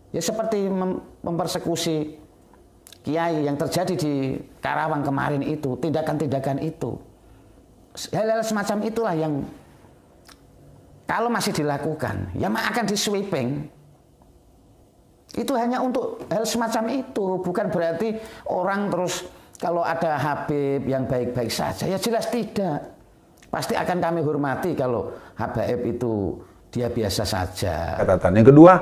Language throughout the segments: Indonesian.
Ya seperti mempersekusi kiai yang terjadi di Karawang kemarin itu, tindakan-tindakan itu. Hal-hal semacam itulah yang kalau masih dilakukan, ya akan di-sweeping. Itu hanya untuk hal semacam itu, bukan berarti orang terus kalau ada Habib yang baik-baik saja, ya jelas tidak. Pasti akan kami hormati kalau Habaib itu dia biasa saja. Catatan. Yang kedua,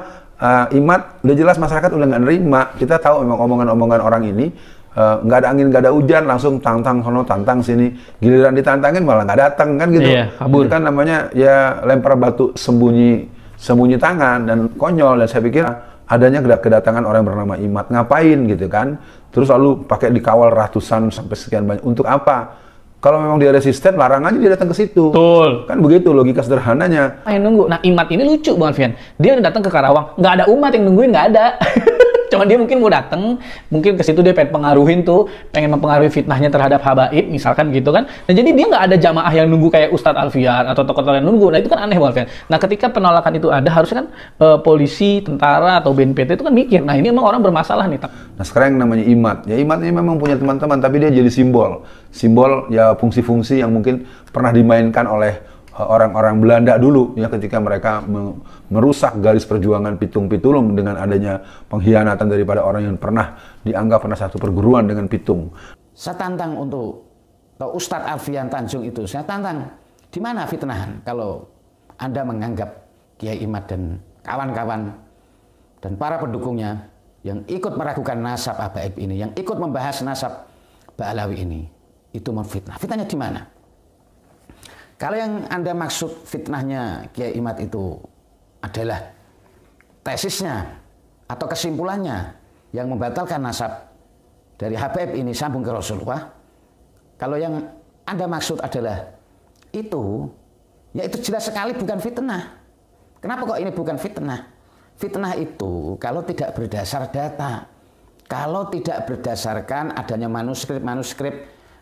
Imad, udah jelas masyarakat udah nggak nerima. Kita tahu memang omongan-omongan orang ini nggak ada angin, nggak ada hujan, langsung tantang sono, tantang sini. Giliran ditantangin malah nggak datang kan gitu. Iya, kabur. Itu kan namanya ya lempar batu sembunyi tangan dan konyol. Dan saya pikir adanya kedatangan orang yang bernama Imad, ngapain gitu kan? Terus lalu pakai dikawal ratusan sampai sekian banyak. Untuk apa? Kalau memang dia resisten, larang aja dia datang ke situ. Betul. Kan begitu logika sederhananya. Yang nunggu. Nah, Imad ini lucu banget, Fian. Dia datang ke Karawang, nggak ada umat yang nungguin, nggak ada. Cuma dia mungkin mau datang, mungkin ke situ dia pengen pengaruhin tuh, pengen mempengaruhi fitnahnya terhadap Habaib, misalkan gitu kan. Nah, jadi dia nggak ada jamaah yang nunggu kayak Ustadz Alfian atau tokoh-tokoh yang nunggu. Nah, itu kan aneh banget, Fian. Nah, ketika penolakan itu ada, harusnya kan polisi, tentara, atau BNPT itu kan mikir, nah ini emang orang bermasalah nih. Nah, sekarang yang namanya Imad. Ya, Imad ini memang punya teman-teman, tapi dia jadi simbol. Simbol ya fungsi-fungsi yang mungkin pernah dimainkan oleh orang-orang Belanda dulu ya ketika mereka merusak garis perjuangan Pitung Pitulung dengan adanya pengkhianatan daripada orang yang dianggap pernah satu perguruan dengan Pitung. Saya tantang untuk Ustadz Alfian Tanjung itu, saya tantang di mana fitnahan kalau Anda menganggap Kiai Imad dan kawan-kawan dan para pendukungnya yang ikut meragukan nasab Habaib ini, yang ikut membahas nasab Ba'alawi ini, itu memfitnah. Fitnahnya di mana? Kalau yang Anda maksud fitnahnya Kiai Imad itu adalah tesisnya atau kesimpulannya yang membatalkan nasab dari Habaib ini sambung ke Rasulullah, kalau yang Anda maksud adalah itu, ya itu jelas sekali bukan fitnah. Kenapa kok ini bukan fitnah? Fitnah itu kalau tidak berdasar data, kalau tidak berdasarkan adanya manuskrip,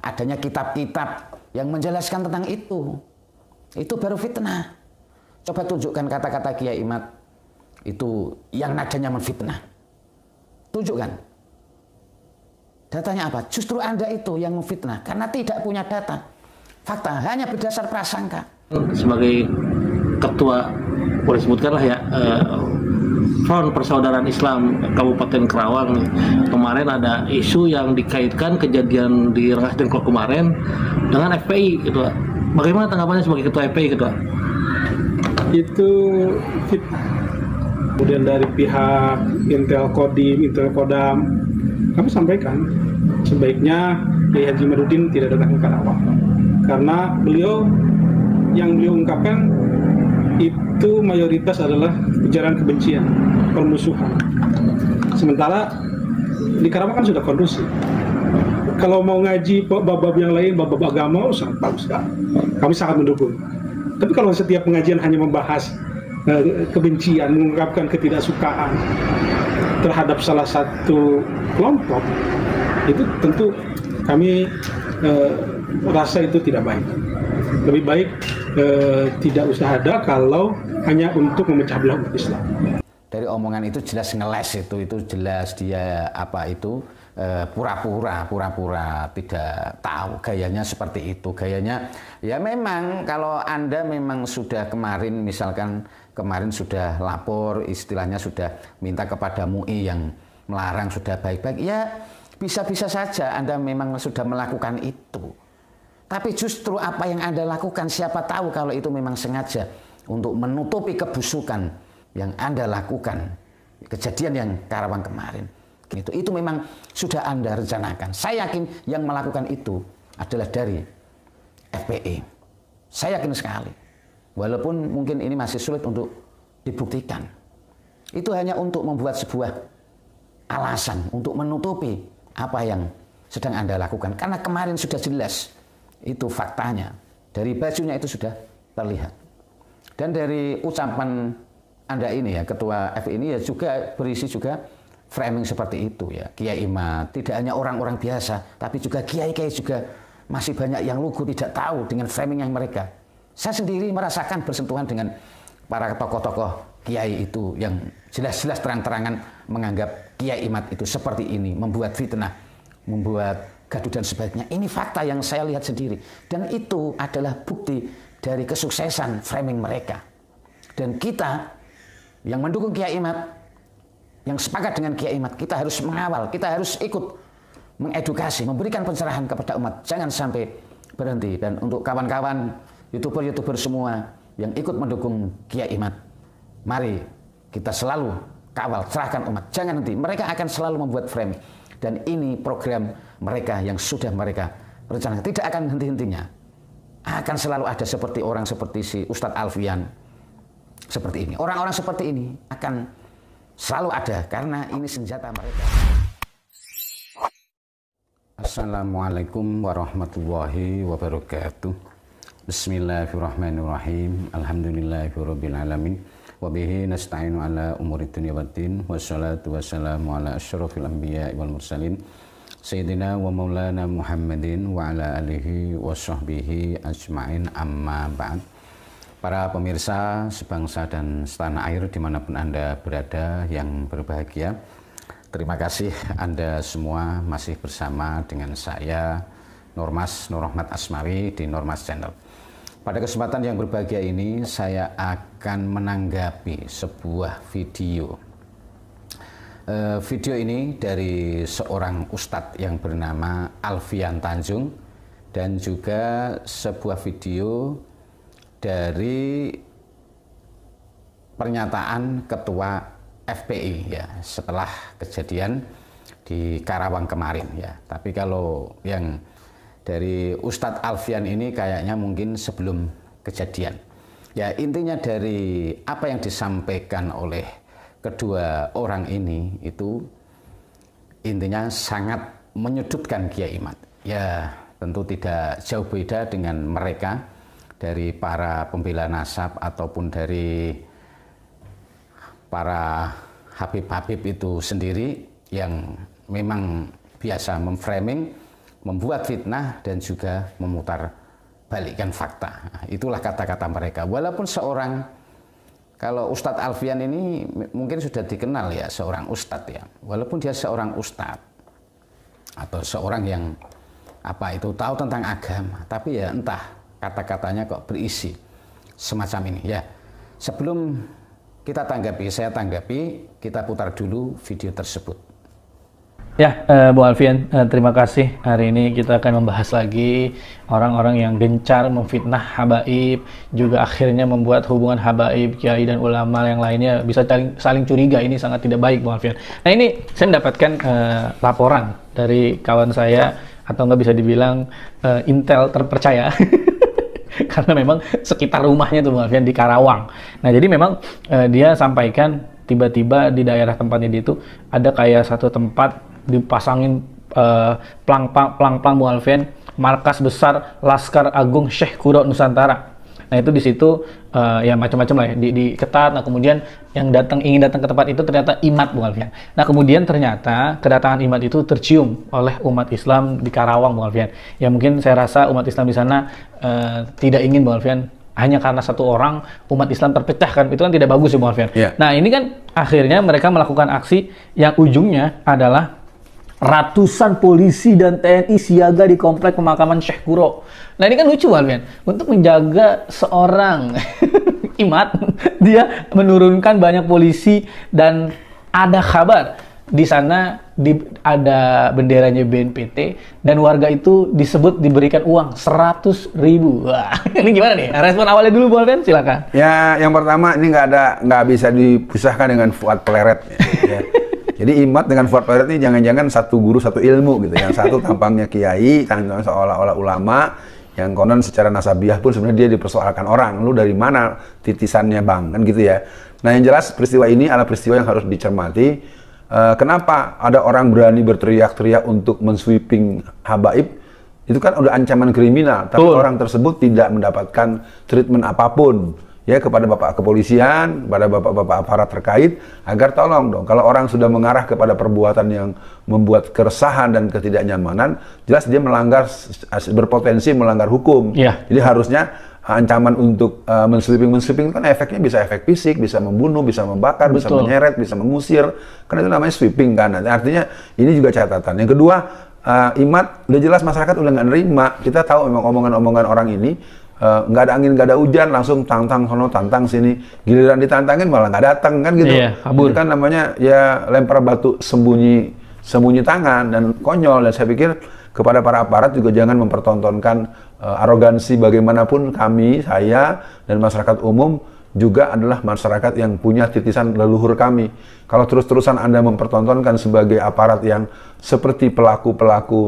adanya kitab-kitab yang menjelaskan tentang itu baru fitnah. Coba tunjukkan kata-kata Kiai Imad itu yang nadanya menfitnah. Tunjukkan. Datanya apa? Justru Anda itu yang memfitnah karena tidak punya data. Fakta hanya berdasar prasangka. Sebagai ketua, boleh sebutkanlah ya, Front Persaudaraan Islam Kabupaten Karawang, kemarin ada isu yang dikaitkan kejadian di Rengas Dengklok kemarin dengan FPI gitu. Bagaimana tanggapannya sebagai ketua FPI gitu? Itu fitnah. Kemudian dari pihak Intel Kodim, Intel Kodam, kami sampaikan sebaiknya Kiai Haji Imaduddin tidak datang ke Karawang karena beliau ungkapkan itu mayoritas adalah ujaran kebencian, permusuhan. Sementara di Karawang kan sudah kondusif. Kalau mau ngaji bab-bab yang lain, bab-bab agama, sangat bagus kan. Kami sangat mendukung. Tapi kalau setiap pengajian hanya membahas kebencian, mengungkapkan ketidaksukaan terhadap salah satu kelompok, itu tentu kami rasa itu tidak baik. Lebih baik tidak usah ada kalau hanya untuk memecah belah umat Islam. Dari omongan itu jelas ngeles itu jelas dia pura-pura tidak tahu, gayanya seperti itu. Gayanya ya memang kalau Anda memang sudah kemarin sudah lapor, istilahnya sudah minta kepada MUI yang melarang sudah baik-baik, ya bisa-bisa saja Anda memang sudah melakukan itu. Tapi justru apa yang Anda lakukan, siapa tahu kalau itu memang sengaja untuk menutupi kebusukan yang Anda lakukan. Kejadian yang Karawang kemarin. Itu memang sudah Anda rencanakan. Saya yakin yang melakukan itu adalah dari FPI. Saya yakin sekali. Walaupun mungkin ini masih sulit untuk dibuktikan. Itu hanya untuk membuat sebuah alasan untuk menutupi apa yang sedang Anda lakukan. Karena kemarin sudah jelas. Itu faktanya. Dari bajunya itu sudah terlihat. Dan dari ucapan Anda ini ya, Ketua FPI ini ya juga berisi juga framing seperti itu ya. Kiai Imad tidak hanya orang-orang biasa, tapi juga kiai-kiai juga masih banyak yang lugu tidak tahu dengan framing yang mereka. Saya sendiri merasakan bersentuhan dengan para tokoh-tokoh kiai itu yang jelas-jelas terang-terangan menganggap Kiai Imad itu seperti ini, membuat fitnah, membuat gaduh dan sebagainya. Ini fakta yang saya lihat sendiri. Dan itu adalah bukti dari kesuksesan framing mereka. Dan kita yang mendukung Kiai Imad, yang sepakat dengan Kiai Imad, kita harus mengawal, kita harus ikut mengedukasi, memberikan pencerahan kepada umat. Jangan sampai berhenti. Dan untuk kawan-kawan YouTuber semua yang ikut mendukung Kiai Imad, mari kita selalu kawal, cerahkan umat. Jangan henti. Mereka akan selalu membuat frame. Dan ini program mereka yang sudah mereka rencanakan. Tidak akan henti-hentinya. Akan selalu ada seperti orang seperti si Ustadz Alfian. Seperti ini. Orang-orang seperti ini akan selalu ada. Karena ini senjata mereka. Assalamualaikum warahmatullahi wabarakatuh. Bismillahirrahmanirrahim. Alhamdulillahirabbil alamin. Wa bihi nasta'inu ala umuri dunya waddin. Wassalatu wassalamu ala asyrafil anbiya'i wal mursalin. Sayyidina wa maulana Muhammadin wa ala alihi wa sahbihi ajma'in, amma ba'd. Para pemirsa sebangsa dan setanah air dimanapun Anda berada yang berbahagia, terima kasih Anda semua masih bersama dengan saya Normas, Nur Rahmat Asmawi di Normas Channel. Pada kesempatan yang berbahagia ini saya akan menanggapi sebuah video. Video ini dari seorang ustadz yang bernama Alfian Tanjung dan juga sebuah video dari pernyataan Ketua FPI ya setelah kejadian di Karawang kemarin ya. Tapi kalau yang dari Ustadz Alfian ini kayaknya mungkin sebelum kejadian. Ya intinya dari apa yang disampaikan oleh kedua orang ini itu intinya sangat menyudutkan Kiai Imad. Ya tentu tidak jauh beda dengan mereka dari para pembela nasab ataupun dari para Habib-Habib itu sendiri yang memang biasa memframing, membuat fitnah dan juga memutar balikkan fakta. Nah, itulah kata-kata mereka. Walaupun seorang, kalau Ustadz Alfian ini mungkin sudah dikenal ya seorang ustadz ya. Walaupun dia seorang ustadz atau seorang yang apa itu tahu tentang agama, tapi ya entah kata-katanya kok berisi semacam ini ya. Sebelum kita tanggapi, saya tanggapi, kita putar dulu video tersebut. Ya, Bu Alfian, terima kasih. Hari ini kita akan membahas lagi orang-orang yang gencar memfitnah habaib, juga akhirnya membuat hubungan habaib, kiai dan ulama yang lainnya bisa saling curiga. Ini sangat tidak baik, Bu Alfian. Nah ini saya mendapatkan laporan dari kawan saya, atau nggak bisa dibilang intel terpercaya. Karena memang sekitar rumahnya tuh Bu Alfian di Karawang. Nah jadi memang dia sampaikan tiba-tiba di daerah tempatnya dia itu ada kayak satu tempat dipasangin pelang-pelang Bu Alfian, markas besar Laskar Agung Syekh Kuro Nusantara. Nah itu di situ ya macam-macam lah ya, diketat. Nah kemudian yang ingin datang ke tempat itu ternyata Imad Bu Alfian. Nah kemudian ternyata kedatangan Imad itu tercium oleh umat Islam di Karawang Bu Alfian. Ya mungkin saya rasa umat Islam di sana tidak ingin Bu Alfian hanya karena satu orang umat Islam terpecah kan, itu kan tidak bagus ya Bu Alfian. Yeah. Nah ini kan akhirnya mereka melakukan aksi yang ujungnya adalah ratusan polisi dan TNI siaga di komplek pemakaman Syekh Kuro. Nah ini kan lucu Alfian, untuk menjaga seorang Imad, dia menurunkan banyak polisi dan ada kabar di sana ada benderanya BNPT dan warga itu disebut diberikan uang 100.000. Wah, ini gimana nih? Respon awalnya dulu Bu Alfian, silakan. Ya, yang pertama ini nggak bisa dipisahkan dengan Fuad Pleret. Ya. Jadi Imad dengan Fuad Pleret ini jangan-jangan satu guru satu ilmu gitu. Yang satu tampangnya kiai, tampangnya seolah-olah ulama, yang konon secara nasabiah pun sebenarnya dia dipersoalkan orang. Lu dari mana titisannya bang? Kan gitu ya. Nah yang jelas peristiwa ini adalah peristiwa yang harus dicermati. Kenapa ada orang berani berteriak-teriak untuk mensweeping habaib? Itu kan udah ancaman kriminal, tapi orang tersebut tidak mendapatkan treatment apapun ya kepada bapak kepolisian, kepada bapak-bapak aparat terkait, agar tolong dong, kalau orang sudah mengarah kepada perbuatan yang membuat keresahan dan ketidaknyamanan, jelas dia melanggar, berpotensi melanggar hukum. Yeah. Jadi harusnya ancaman untuk mensweeping kan efeknya bisa efek fisik, bisa membunuh, bisa membakar, bisa menyeret, bisa mengusir. Kan itu namanya sweeping kan. Artinya ini juga catatan. Yang kedua, IMAT udah jelas masyarakat udah nggak nerima. Kita tahu memang omongan-omongan orang ini nggak ada angin, nggak ada hujan, langsung tantang sono, tantang sini. Giliran ditantangin malah nggak datang kan gitu. Itu kan namanya ya lempar batu sembunyi tangan dan konyol. Dan saya pikir kepada para aparat juga jangan mempertontonkan arogansi. Bagaimanapun saya dan masyarakat umum juga adalah masyarakat yang punya titisan leluhur kami. Kalau terus-terusan Anda mempertontonkan sebagai aparat yang seperti pelaku-pelaku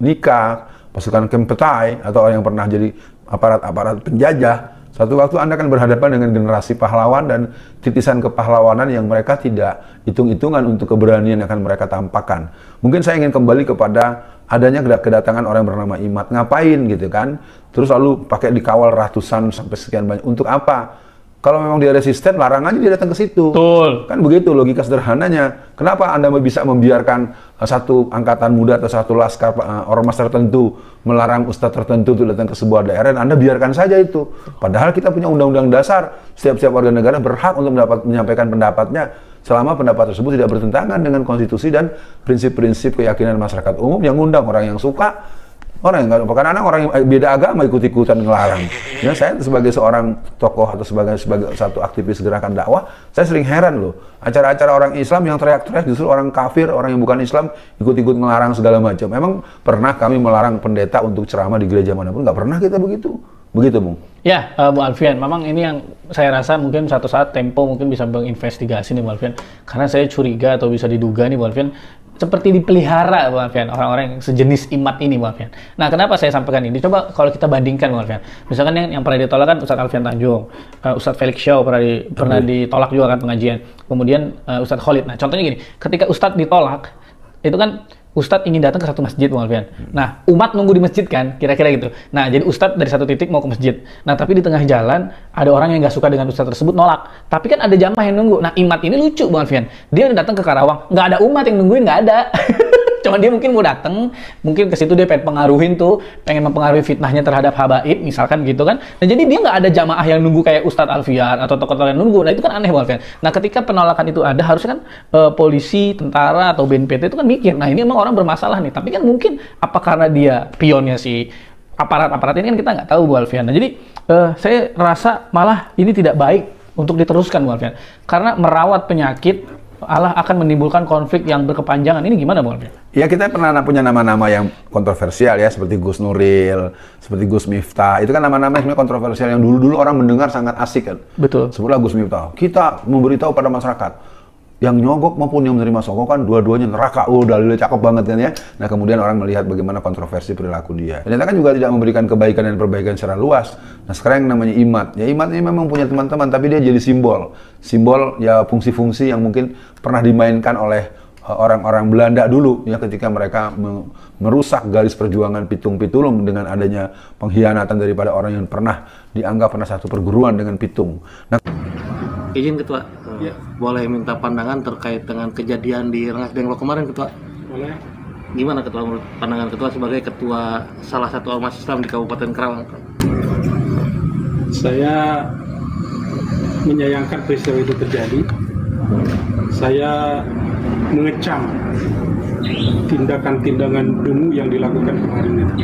nikah, pasukan Kempetai, atau orang yang pernah jadi aparat-aparat penjajah, satu waktu Anda akan berhadapan dengan generasi pahlawan dan titisan kepahlawanan yang mereka tidak hitung-hitungan untuk keberanian yang akan mereka tampakkan. Mungkin saya ingin kembali kepada adanya kedatangan orang bernama IMAT. Ngapain gitu kan? Terus lalu pakai dikawal ratusan sampai sekian banyak. Untuk apa? Kalau memang dia resisten, larang aja dia datang ke situ. Betul. Kan begitu logika sederhananya. Kenapa Anda bisa membiarkan satu angkatan muda atau satu laskar ormas tertentu melarang ustadz tertentu untuk datang ke sebuah daerah, dan Anda biarkan saja itu. Padahal kita punya undang-undang dasar. Setiap warga negara berhak untuk menyampaikan pendapatnya selama pendapat tersebut tidak bertentangan dengan konstitusi dan prinsip-prinsip keyakinan masyarakat umum yang undang. Orang yang suka, orang yang nggak, kadang-kadang orang yang beda agama ikut-ikutan ngelarang. Ya, saya sebagai seorang tokoh atau sebagai satu aktivis gerakan dakwah, saya sering heran loh. Acara-acara orang Islam yang teriak-teriak, justru orang kafir, orang yang bukan Islam ikut-ikut ngelarang segala macam. Memang pernah kami melarang pendeta untuk ceramah di gereja manapun? Nggak pernah kita begitu. Begitu, Bung. Ya, Bu Alfian, memang ini yang saya rasa mungkin suatu saat Tempo mungkin bisa menginvestigasi nih, Bu Alfian. Karena saya curiga atau bisa diduga nih, Bu Alfian, seperti dipelihara, Bu Alfian, orang-orang yang sejenis IMAT ini, Bu Alfian. Nah, kenapa saya sampaikan ini? Coba kalau kita bandingkan, Bu Alfian. Misalkan yang pernah ditolak kan Ustadz Alfian Tanjung, Ustadz Felix Shaw pernah ditolak juga kan pengajian. Kemudian Ustadz Khalid. Nah, contohnya gini, ketika Ustadz ditolak, itu kan Ustadz ingin datang ke satu masjid, Bung Alfian. Nah, umat nunggu di masjid kan, kira-kira gitu. Nah, jadi Ustadz dari satu titik mau ke masjid. Nah, tapi di tengah jalan ada orang yang nggak suka dengan Ustadz tersebut, nolak. Tapi kan ada jamaah yang nunggu. Nah, IMAT ini lucu, Bung Alfian. Dia datang ke Karawang, nggak ada umat yang nungguin, nggak ada. Cuman dia mungkin mau datang, mungkin ke situ dia pengen pengaruhin tuh, pengen mempengaruhi fitnahnya terhadap habaib, misalkan gitu kan. Nah, jadi dia nggak ada jamaah yang nunggu kayak Ustadz Alfian atau tokoh-tokoh yang nunggu. Nah, itu kan aneh, Bung Alfian. Nah, ketika penolakan itu ada, harusnya kan polisi, tentara, atau BNPT itu kan mikir, nah ini emang orang bermasalah nih. Tapi kan mungkin apa karena dia pionnya si aparat-aparat ini kan kita nggak tahu, Bu Alfian. Nah, jadi saya rasa malah ini tidak baik untuk diteruskan, Bu Alfian. Karena merawat penyakit Allah akan menimbulkan konflik yang berkepanjangan. Ini gimana, Bung Alfian? Ya, kita pernah punya nama-nama yang kontroversial ya, seperti Gus Nuril, seperti Gus Miftah. Itu kan nama-nama yang kontroversial yang dulu-dulu orang mendengar sangat asik kan. Betul. Sebutlah Gus Miftah. Kita memberitahu pada masyarakat, yang nyogok maupun yang menerima sogokan, dua-duanya neraka. Dalilnya cakep banget kan ya. Nah, kemudian orang melihat bagaimana kontroversi perilaku dia. Ternyata kan juga tidak memberikan kebaikan dan perbaikan secara luas. Nah, sekarang yang namanya IMAT. Ya, IMAT ini memang punya teman-teman, tapi dia jadi simbol. Simbol ya fungsi-fungsi yang mungkin pernah dimainkan oleh orang-orang Belanda dulu ya, ketika mereka merusak garis perjuangan Pitung Pitulung dengan adanya pengkhianatan daripada orang yang dianggap pernah satu perguruan dengan Pitung. Nah, izin Ketua, boleh minta pandangan terkait dengan kejadian di Rengas Dengklok kemarin, Ketua? Boleh. Gimana Ketua, menurut pandangan Ketua sebagai Ketua salah satu ormas Islam di Kabupaten Karawang? Saya menyayangkan peristiwa itu terjadi. Saya mengecam tindakan-tindakan dungu yang dilakukan kemarin itu.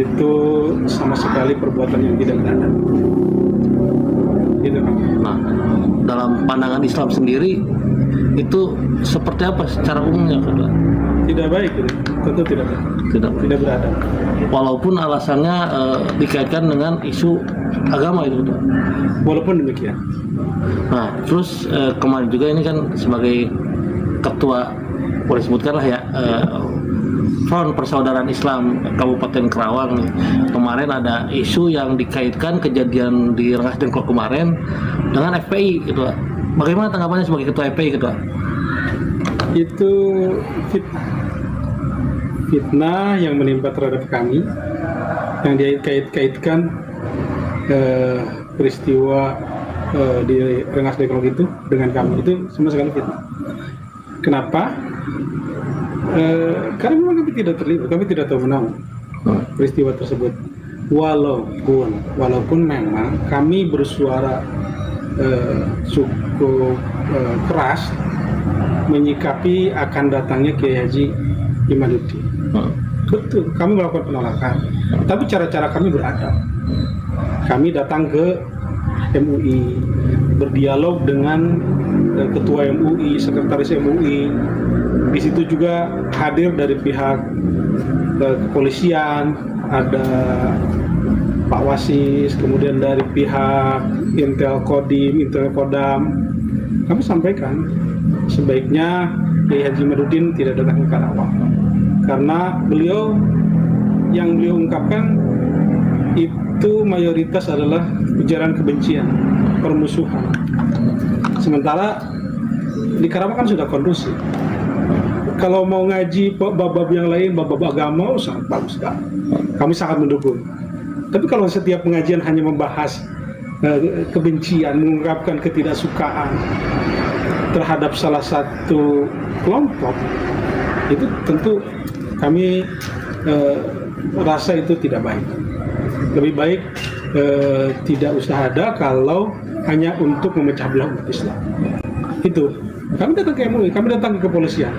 Itu sama sekali perbuatan yang tidak benar. Gitu kan? Nah, dalam pandangan Islam sendiri itu seperti apa secara umumnya, Ketua? Tidak baik, gitu. Tentu tidak baik. Tidak beradab. Walaupun alasannya dikaitkan dengan isu agama itu, Ketua. Walaupun demikian. Nah, terus kemarin juga ini kan sebagai Ketua, boleh sebutkanlah ya, Front Persaudaraan Islam Kabupaten Karawang nih. Kemarin ada isu yang dikaitkan kejadian di Rengas Dengklok kemarin dengan FPI, gitu. Bagaimana tanggapannya sebagai Ketua FPI, gitu? Itu fitnah yang menimpa terhadap kami, yang dikait-kaitkan peristiwa di Rengas Dengklok itu dengan kami, itu sama sekali fitnah. Kenapa? Karena memang kami tidak terlibat, kami tidak tahu menang peristiwa tersebut. walaupun memang kami bersuara cukup keras menyikapi akan datangnya Kiai Haji Imaduddin. Betul, kami melakukan penolakan, tapi cara-cara kami beradab. Kami datang ke MUI, berdialog dengan ketua MUI, sekretaris MUI. Di situ juga hadir dari pihak kepolisian, ada Pak Wasis, kemudian dari pihak Intel Kodim, Intel Kodam. Kami sampaikan sebaiknya Kiai Haji Imaduddin tidak datang ke Karawang, karena yang beliau ungkapkan itu mayoritas adalah ujaran kebencian, permusuhan. Sementara di Karawang kan sudah kondusif. Kalau mau ngaji bab-bab yang lain, bab-bab agama, sangat bagus sekali. Kami sangat mendukung. Tapi kalau setiap pengajian hanya membahas kebencian, mengungkapkan ketidaksukaan terhadap salah satu kelompok, itu tentu kami rasa itu tidak baik. Lebih baik tidak usah ada kalau hanya untuk memecah belah umat Islam. Itu kami datang ke MUI, kami datang ke kepolisian.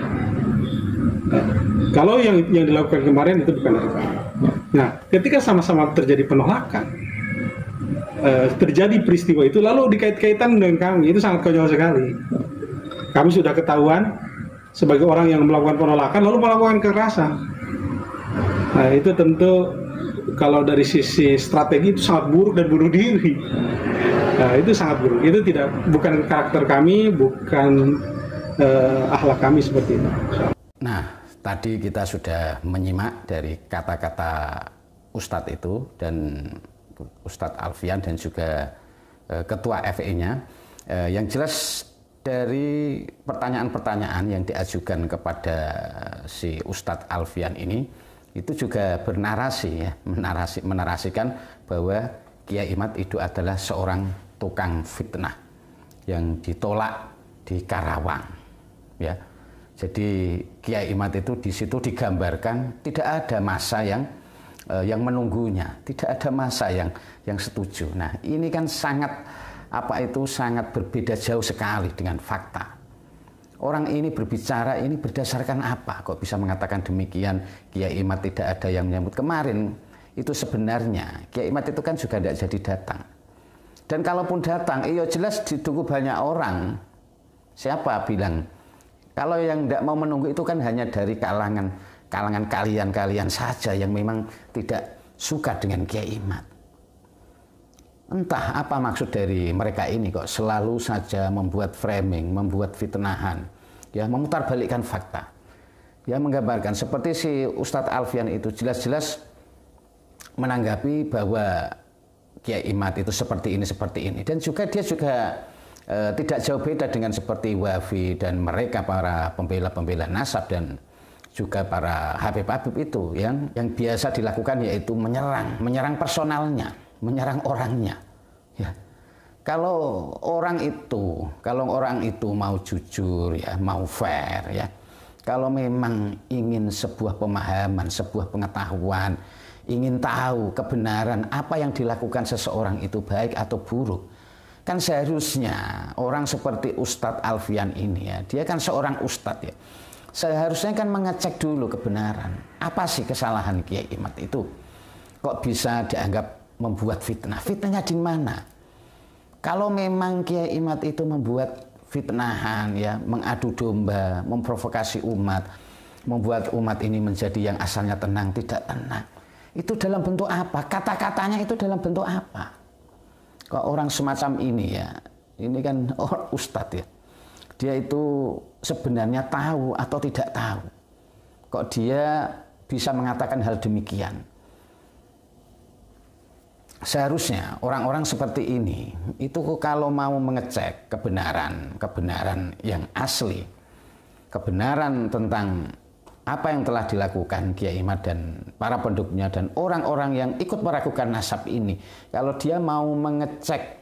Kalau yang dilakukan kemarin itu bukan dari kami. Nah, ketika sama-sama terjadi penolakan, terjadi peristiwa itu lalu dikait-kaitan dengan kami, itu sangat konyol sekali. Kami sudah ketahuan sebagai orang yang melakukan penolakan lalu melakukan kekerasan. Nah, itu tentu kalau dari sisi strategi itu sangat buruk dan bunuh diri. Nah, itu sangat buruk. Itu bukan karakter kami, bukan akhlak kami seperti itu. Nah, tadi kita sudah menyimak dari kata-kata Ustadz itu, dan Ustadz Alfian dan juga Ketua FE-nya. Yang jelas dari pertanyaan-pertanyaan yang diajukan kepada si Ustadz Alfian ini, itu juga bernarasi ya, menarasikan bahwa Kiai Imad itu adalah seorang tukang fitnah yang ditolak di Karawang. Ya. Jadi Kiai Imad itu di situ digambarkan tidak ada massa yang menunggunya, tidak ada massa yang setuju. Nah, ini kan sangat berbeda jauh sekali dengan fakta. Orang ini berbicara ini berdasarkan apa? Kok bisa mengatakan demikian? Kiai Imad tidak ada yang menyambut. Kemarin itu sebenarnya Kiai Imad itu kan juga tidak jadi datang. Dan kalaupun datang, iya jelas ditunggu banyak orang. Siapa bilang? Kalau yang tidak mau menunggu itu kan hanya dari kalangan kalian saja yang memang tidak suka dengan Kiai Imad. Entah apa maksud dari mereka ini kok selalu saja membuat framing, membuat fitnahan, ya memutarbalikkan fakta. Ya menggambarkan seperti si Ustadz Alfian itu jelas-jelas menanggapi bahwa Kiai Imad itu seperti ini, dan juga dia juga tidak jauh beda dengan seperti Wafi dan mereka para pembela-pembela nasab dan juga para Habib-Habib itu yang biasa dilakukan yaitu menyerang personalnya, menyerang orangnya. Ya. Kalau orang itu mau jujur ya, mau fair ya. Kalau memang ingin sebuah pemahaman, sebuah pengetahuan, ingin tahu kebenaran apa yang dilakukan seseorang itu baik atau buruk, kan seharusnya orang seperti Ustadz Alfian ini ya, dia kan seorang ustadz ya, seharusnya kan mengecek dulu kebenaran. Apa sih kesalahan Kiai Imad itu? Kok bisa dianggap membuat fitnah? Fitnahnya di mana? Kalau memang Kiai Imad itu membuat fitnahan ya, mengadu domba, memprovokasi umat, membuat umat ini menjadi yang asalnya tenang tidak tenang, itu dalam bentuk apa? Kata-katanya itu dalam bentuk apa? Kok orang semacam ini ya, ini kan orang ustadz ya, dia itu sebenarnya tahu atau tidak tahu? Kok dia bisa mengatakan hal demikian? Seharusnya orang-orang seperti ini itu kalau mau mengecek kebenaran yang asli, kebenaran tentang apa yang telah dilakukan Kiai Imad dan para pendukungnya dan orang-orang yang ikut meragukan nasab ini, kalau dia mau mengecek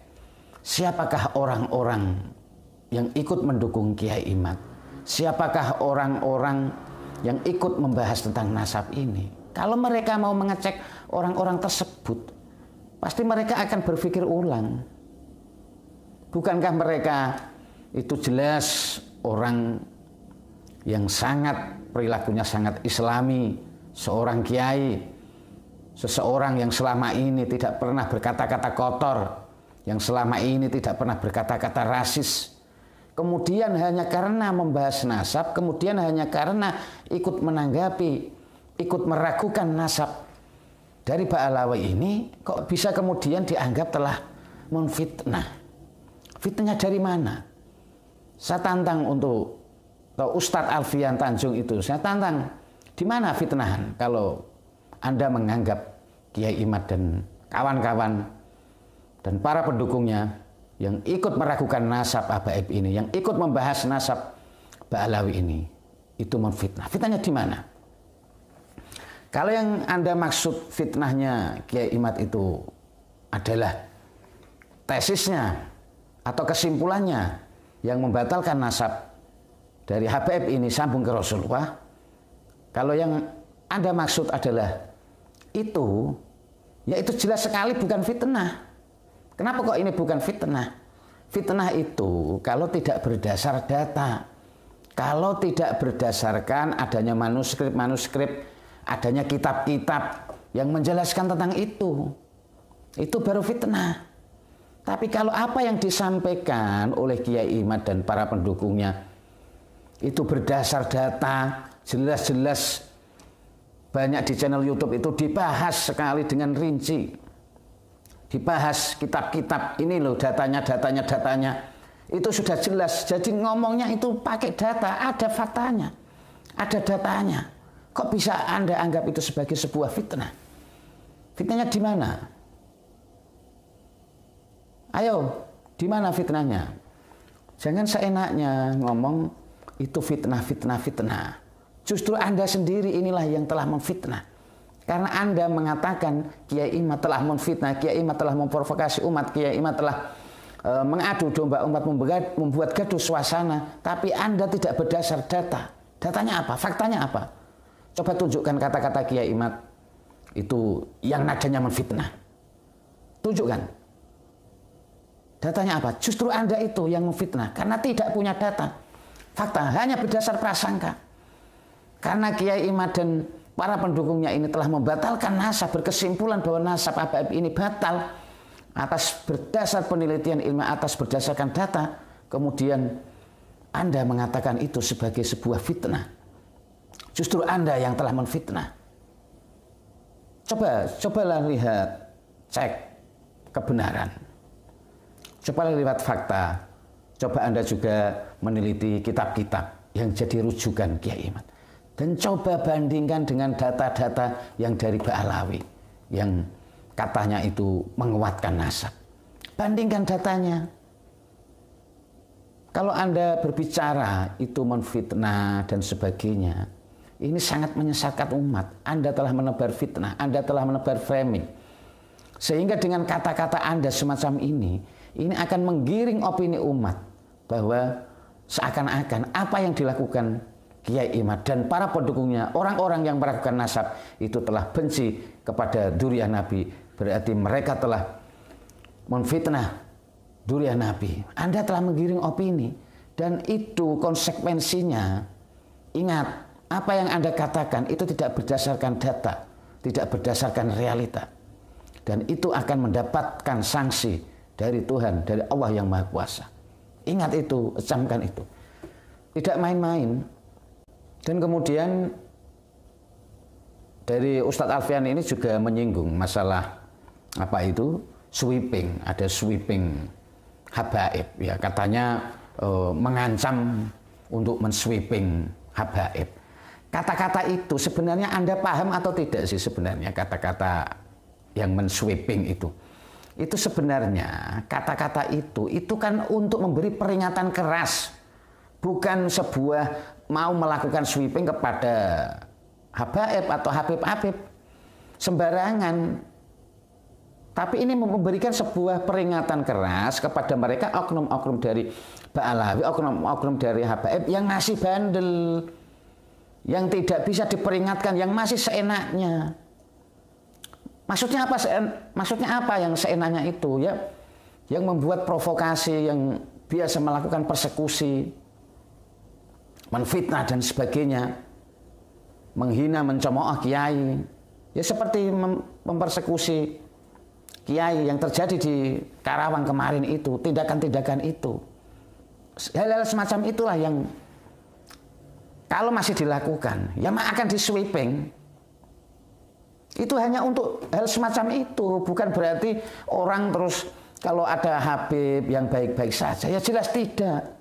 siapakah orang-orang yang ikut mendukung Kiai Imad, siapakah orang-orang yang ikut membahas tentang nasab ini, Kalau mereka mau mengecek orang-orang tersebut, pasti mereka akan berpikir ulang. Bukankah mereka itu jelas orang yang sangat perilakunya sangat islami, seorang kiai, seseorang yang selama ini tidak pernah berkata-kata kotor, yang selama ini tidak pernah berkata-kata rasis. Kemudian hanya karena membahas nasab, kemudian hanya karena ikut menanggapi, ikut meragukan nasab dari Ba'alawi ini, kok bisa kemudian dianggap telah memfitnah. Fitnahnya dari mana? Saya tantang untuk Ustadz Alfian Tanjung itu, saya tantang, di mana fitnahan kalau Anda menganggap Kiai Imad dan kawan-kawan dan para pendukungnya yang ikut meragukan nasab Habaib ini, yang ikut membahas nasab Ba'alawi ini, itu memfitnah. Fitnahnya di mana? Kalau yang Anda maksud fitnahnya Kiai Imad itu adalah tesisnya atau kesimpulannya yang membatalkan nasab dari Habaib ini sambung ke Rasulullah, kalau yang Anda maksud adalah itu, ya itu jelas sekali bukan fitnah. Kenapa kok ini bukan fitnah? Fitnah itu kalau tidak berdasar data, kalau tidak berdasarkan adanya manuskrip-manuskrip, adanya kitab-kitab yang menjelaskan tentang itu baru fitnah. Tapi kalau apa yang disampaikan oleh Kiai Imad dan para pendukungnya itu berdasar data, jelas-jelas banyak di channel YouTube itu dibahas sekali dengan rinci. Dibahas kitab-kitab, ini loh datanya, itu sudah jelas. Jadi ngomongnya itu pakai data, ada faktanya, ada datanya. Kok bisa Anda anggap itu sebagai sebuah fitnah? Fitnahnya di mana? Ayo, di mana fitnahnya? Jangan seenaknya ngomong itu fitnah. Justru Anda sendiri inilah yang telah memfitnah. Karena Anda mengatakan Kiai Imad telah memfitnah, Kiai Imad telah memprovokasi umat, Kiai Imad telah mengadu domba umat, membuat gaduh suasana, tapi Anda tidak berdasar data. Datanya apa? Faktanya apa? Coba tunjukkan kata-kata Kiai Imad itu yang nadanya memfitnah. Tunjukkan. Datanya apa? Justru Anda itu yang memfitnah karena tidak punya data. Fakta hanya berdasar prasangka. Karena Kiai Imad dan para pendukungnya ini telah membatalkan nasab, berkesimpulan bahwa nasab Habaib ini batal atas berdasar penelitian ilmiah, atas berdasarkan data, kemudian Anda mengatakan itu sebagai sebuah fitnah. Justru Anda yang telah menfitnah. Cobalah lihat, cek kebenaran. Cobalah lihat fakta. Coba Anda juga meneliti kitab-kitab yang jadi rujukan Kiai Imad. Dan coba bandingkan dengan data-data yang dari Ba'alawi yang katanya itu menguatkan nasab. Bandingkan datanya. Kalau Anda berbicara itu menfitnah dan sebagainya, ini sangat menyesatkan umat. Anda telah menebar fitnah, Anda telah menebar framing. Sehingga dengan kata-kata Anda semacam ini akan menggiring opini umat bahwa seakan-akan apa yang dilakukan Kiai Imad dan para pendukungnya, orang-orang yang meragukan nasab itu telah benci kepada dzurriyyah Nabi. Berarti mereka telah memfitnah dzurriyyah Nabi. Anda telah menggiring opini dan itu konsekuensinya. Ingat, apa yang Anda katakan itu tidak berdasarkan data, tidak berdasarkan realita. Dan itu akan mendapatkan sanksi dari Tuhan, dari Allah yang Maha Kuasa. Ingat itu, camkan itu. Tidak main-main. Dan kemudian dari Ustadz Alfian ini juga menyinggung masalah apa itu sweeping, ada sweeping Habaib, ya katanya mengancam untuk mensweeping Habaib. Kata-kata itu sebenarnya Anda paham atau tidak sih sebenarnya kata-kata yang mensweeping itu? Itu sebenarnya kata-kata itu kan untuk memberi peringatan keras, bukan sebuah mau melakukan sweeping kepada Habaib atau Habib-Habib sembarangan. Tapi ini memberikan sebuah peringatan keras kepada mereka oknum-oknum dari Ba'alawi, oknum-oknum dari Habaib yang ngasih bandel, yang tidak bisa diperingatkan, yang masih seenaknya. Maksudnya apa yang seenaknya itu ya? Yang membuat provokasi, yang biasa melakukan persekusi, menfitnah dan sebagainya, menghina, mencemooh kiai. Ya seperti mempersekusi kiai yang terjadi di Karawang kemarin itu, tindakan-tindakan itu. Hal-hal semacam itulah yang kalau masih dilakukan, ya akan di-sweeping. Itu hanya untuk hal semacam itu, bukan berarti orang terus kalau ada Habib yang baik-baik saja, ya jelas tidak.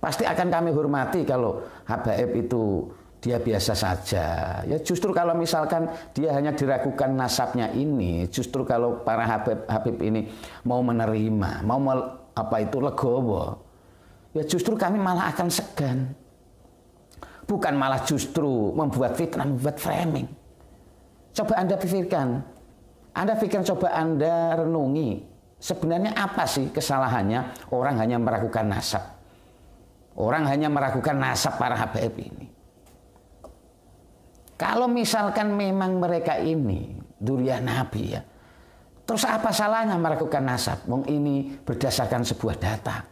Pasti akan kami hormati kalau Habib itu dia biasa saja. Ya justru kalau misalkan dia hanya diragukan nasabnya ini, justru kalau para Habib ini mau menerima, mau legowo, ya justru kami malah akan segan. Bukan malah justru membuat fitnah, membuat framing. Coba Anda pikirkan, coba Anda renungi, sebenarnya apa sih kesalahannya orang hanya meragukan nasab? Orang hanya meragukan nasab para Habib ini. Kalau misalkan memang mereka ini dzurriyyah Nabi ya, terus apa salahnya meragukan nasab? Wong ini berdasarkan sebuah data.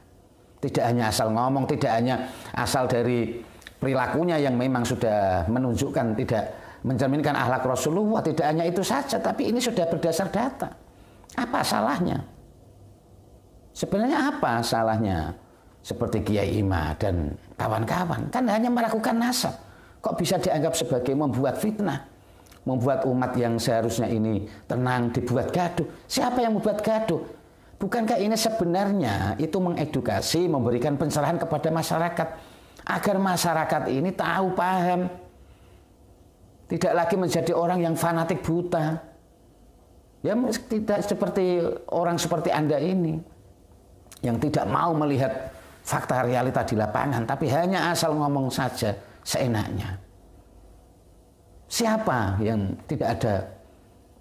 Tidak hanya asal ngomong, tidak hanya asal dari perilakunya yang memang sudah menunjukkan tidak mencerminkan akhlak Rasulullah, tidak hanya itu saja, tapi ini sudah berdasar data. Apa salahnya? Sebenarnya apa salahnya? Seperti Kiai Ima dan kawan-kawan, kan hanya melakukan nasab. Kok bisa dianggap sebagai membuat fitnah? Membuat umat yang seharusnya ini tenang dibuat gaduh. Siapa yang membuat gaduh? Bukankah ini sebenarnya itu mengedukasi, memberikan pencerahan kepada masyarakat agar masyarakat ini tahu, paham, tidak lagi menjadi orang yang fanatik buta. Ya tidak seperti orang seperti Anda ini yang tidak mau melihat fakta realita di lapangan, tapi hanya asal ngomong saja seenaknya. Siapa yang tidak ada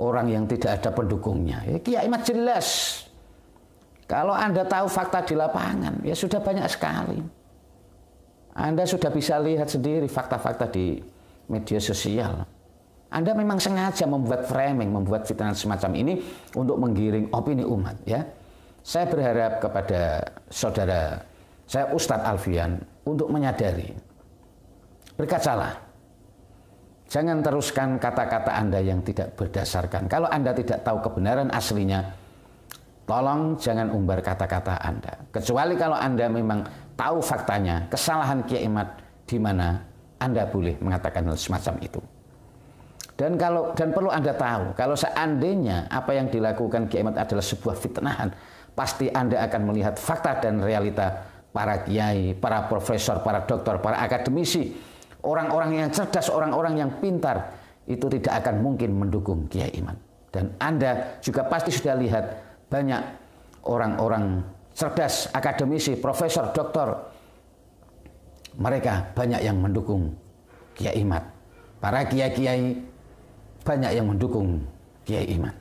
orang yang tidak ada pendukungnya? Ya, Kiai Mat jelas. Kalau Anda tahu fakta di lapangan, ya sudah banyak sekali. Anda sudah bisa lihat sendiri fakta-fakta di media sosial. Anda memang sengaja membuat framing, membuat fitnah semacam ini untuk menggiring opini umat, ya. Saya berharap kepada saudara saya Ustadz Alfian untuk menyadari, berkacalah. Jangan teruskan kata-kata Anda yang tidak berdasarkan. Kalau Anda tidak tahu kebenaran aslinya, tolong jangan umbar kata-kata Anda. Kecuali kalau Anda memang tahu faktanya, kesalahan Kiai Mat di mana, Anda boleh mengatakan hal semacam itu. Dan perlu Anda tahu, kalau seandainya apa yang dilakukan Kiai Mat adalah sebuah fitnahan, pasti Anda akan melihat fakta dan realita para kiai, para profesor, para doktor, para akademisi, orang-orang yang cerdas, orang-orang yang pintar, itu tidak akan mungkin mendukung Kiai Mat. Dan Anda juga pasti sudah lihat banyak orang-orang cerdas, akademisi, profesor, doktor, mereka banyak yang mendukung Kiai Mat. Para kiai-kiai banyak yang mendukung Kiai Mat.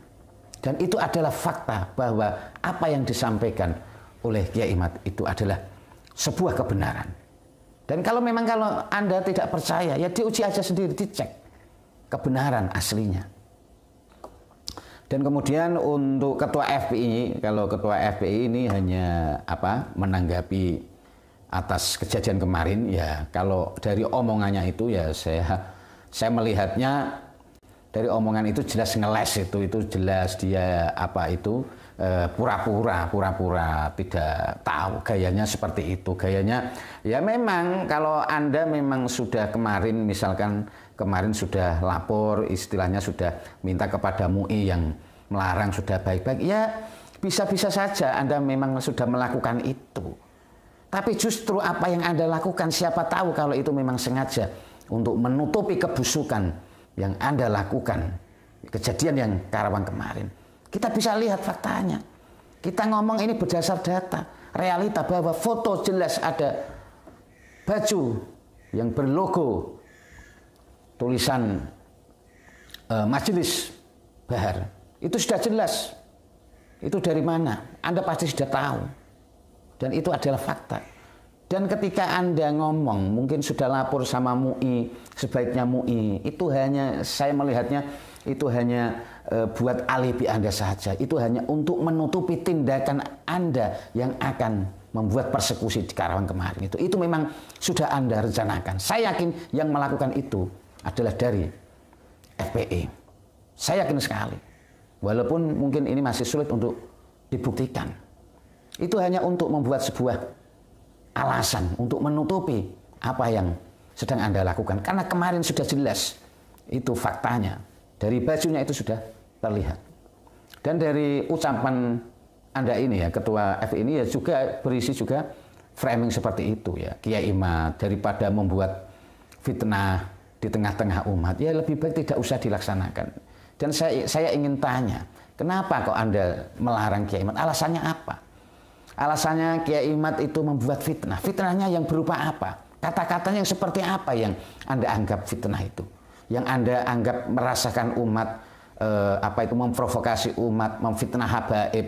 Dan itu adalah fakta bahwa apa yang disampaikan oleh Kiai Mat itu adalah sebuah kebenaran. Dan kalau Anda tidak percaya, ya diuji aja sendiri, dicek kebenaran aslinya. Dan kemudian untuk ketua FPI, kalau ketua FPI ini hanya menanggapi atas kejadian kemarin, ya kalau dari omongannya itu ya saya melihatnya dari omongan itu jelas ngeles, itu jelas dia pura-pura tidak tahu, gayanya seperti itu. Gayanya ya memang kalau Anda memang sudah kemarin sudah lapor, istilahnya sudah minta kepada MUI yang melarang sudah baik-baik, ya bisa-bisa saja Anda memang sudah melakukan itu. Tapi justru apa yang Anda lakukan, siapa tahu kalau itu memang sengaja untuk menutupi kebusukan yang Anda lakukan, kejadian yang Karawang kemarin. Kita bisa lihat faktanya. Kita ngomong ini berdasar data, realita, bahwa foto jelas ada baju yang berlogo tulisan Majelis Bahar. Itu sudah jelas. Itu dari mana? Anda pasti sudah tahu. Dan itu adalah fakta. Dan ketika Anda ngomong, mungkin sudah lapor sama MUI, sebaiknya MUI, itu hanya, saya melihatnya, itu hanya buat alibi Anda saja. Itu hanya untuk menutupi tindakan Anda yang akan membuat persekusi di Karawang kemarin. Itu memang sudah Anda rencanakan. Saya yakin yang melakukan itu adalah dari FPI. Saya yakin sekali. Walaupun mungkin ini masih sulit untuk dibuktikan. Itu hanya untuk membuat sebuah alasan untuk menutupi apa yang sedang Anda lakukan. Karena kemarin sudah jelas, itu faktanya. Dari bajunya itu sudah terlihat. Dan dari ucapan Anda ini ya, Ketua FPI ini ya juga berisi juga framing seperti itu ya. Kiai Imad daripada membuat fitnah di tengah-tengah umat, ya lebih baik tidak usah dilaksanakan. Dan saya ingin tanya, kenapa kok Anda melarang Kiai Imad? Alasannya apa? Alasannya Kiai Imad itu membuat fitnah. Fitnahnya yang berupa apa? Kata-katanya yang seperti apa yang Anda anggap fitnah itu? Yang Anda anggap merasakan umat, memprovokasi umat, memfitnah habaib,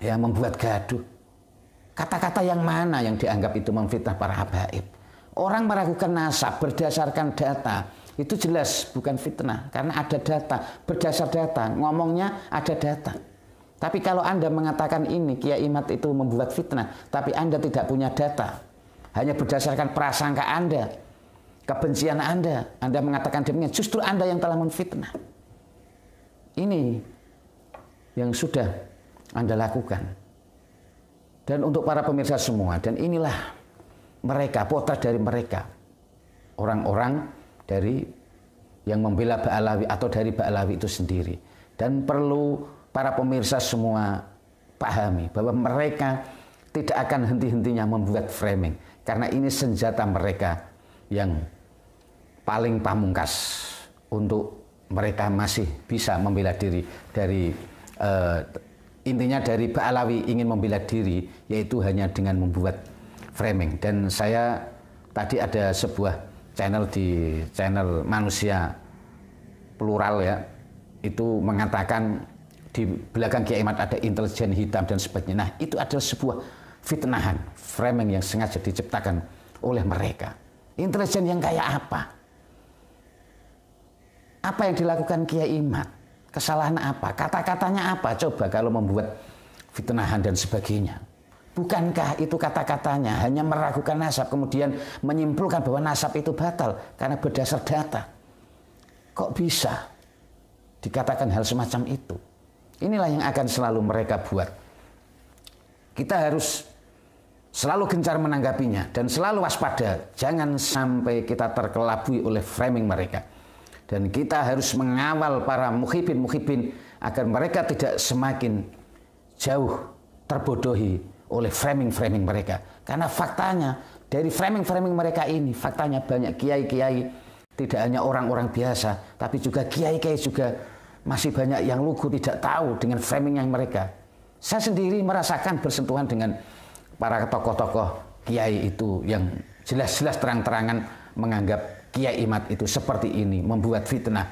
ya, membuat gaduh. Kata-kata yang mana yang dianggap itu memfitnah para habaib? Orang meragukan nasab berdasarkan data, itu jelas bukan fitnah. Karena ada data, berdasar data, ngomongnya ada data. Tapi kalau Anda mengatakan ini, Kiai Imad itu membuat fitnah, tapi Anda tidak punya data, hanya berdasarkan prasangka Anda, kebencian Anda mengatakan demikian, justru Anda yang telah memfitnah. Ini yang sudah Anda lakukan. Dan untuk para pemirsa semua, dan inilah mereka, potret dari mereka, orang-orang dari yang membela Ba'alawi atau dari Ba'alawi itu sendiri. Dan perlu para pemirsa semua pahami bahwa mereka tidak akan henti-hentinya membuat framing, karena ini senjata mereka yang paling pamungkas untuk mereka masih bisa membela diri dari intinya dari Ba'alawi ingin membela diri, yaitu hanya dengan membuat framing. Dan saya tadi ada sebuah channel di channel Manusia Plural ya, itu mengatakan di belakang Kiai Imad ada intelijen hitam dan sebagainya. Nah, itu adalah sebuah fitnahan, framing yang sengaja diciptakan oleh mereka. Intelijen yang kayak apa? Apa yang dilakukan Kiai Imad? Kesalahan apa? Kata-katanya apa? Coba kalau membuat fitnahan dan sebagainya. Bukankah itu kata-katanya hanya meragukan nasab, kemudian menyimpulkan bahwa nasab itu batal karena berdasar data? Kok bisa dikatakan hal semacam itu? Inilah yang akan selalu mereka buat. Kita harus selalu gencar menanggapinya dan selalu waspada. Jangan sampai kita terkelabui oleh framing mereka. Dan kita harus mengawal para muhibin agar mereka tidak semakin jauh terbodohi oleh framing-framing mereka. Karena faktanya dari framing-framing mereka ini, faktanya banyak kiai-kiai, tidak hanya orang-orang biasa, tapi juga kiai-kiai juga masih banyak yang lugu, tidak tahu dengan framing yang mereka. Saya sendiri merasakan bersentuhan dengan para tokoh-tokoh kiai itu yang jelas-jelas terang-terangan menganggap Kiai Imad itu seperti ini, membuat fitnah,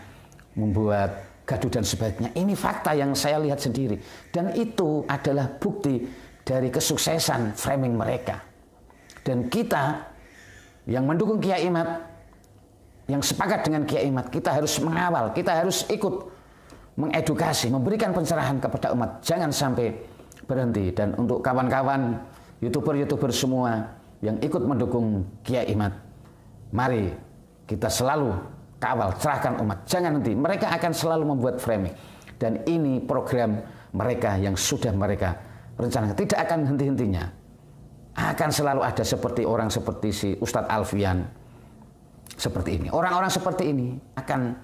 membuat gaduh dan sebagainya. Ini fakta yang saya lihat sendiri. Dan itu adalah bukti dari kesuksesan framing mereka. Dan kita yang mendukung Kiai Imad, yang sepakat dengan Kiai Imad, kita harus mengawal, kita harus ikut mengedukasi, memberikan pencerahan kepada umat. Jangan sampai berhenti. Dan untuk kawan-kawan YouTuber-YouTuber semua yang ikut mendukung Kiai Imad, mari kita selalu kawal, cerahkan umat. Jangan henti. Mereka akan selalu membuat framing. Dan ini program mereka yang sudah mereka rencanakan. Tidak akan henti-hentinya. Akan selalu ada seperti orang seperti si Ustadz Alfian. Seperti ini. Orang-orang seperti ini akan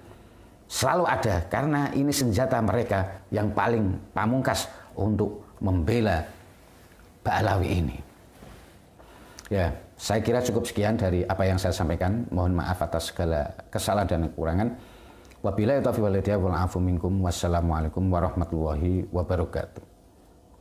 selalu ada, karena ini senjata mereka yang paling pamungkas untuk membela Ba'alawi ini. Ya, saya kira cukup sekian dari apa yang saya sampaikan. Mohon maaf atas segala kesalahan dan kekurangan. Wabillahi taufiq wal hidayah wal afu minkum. Wassalamualaikum warahmatullahi wabarakatuh.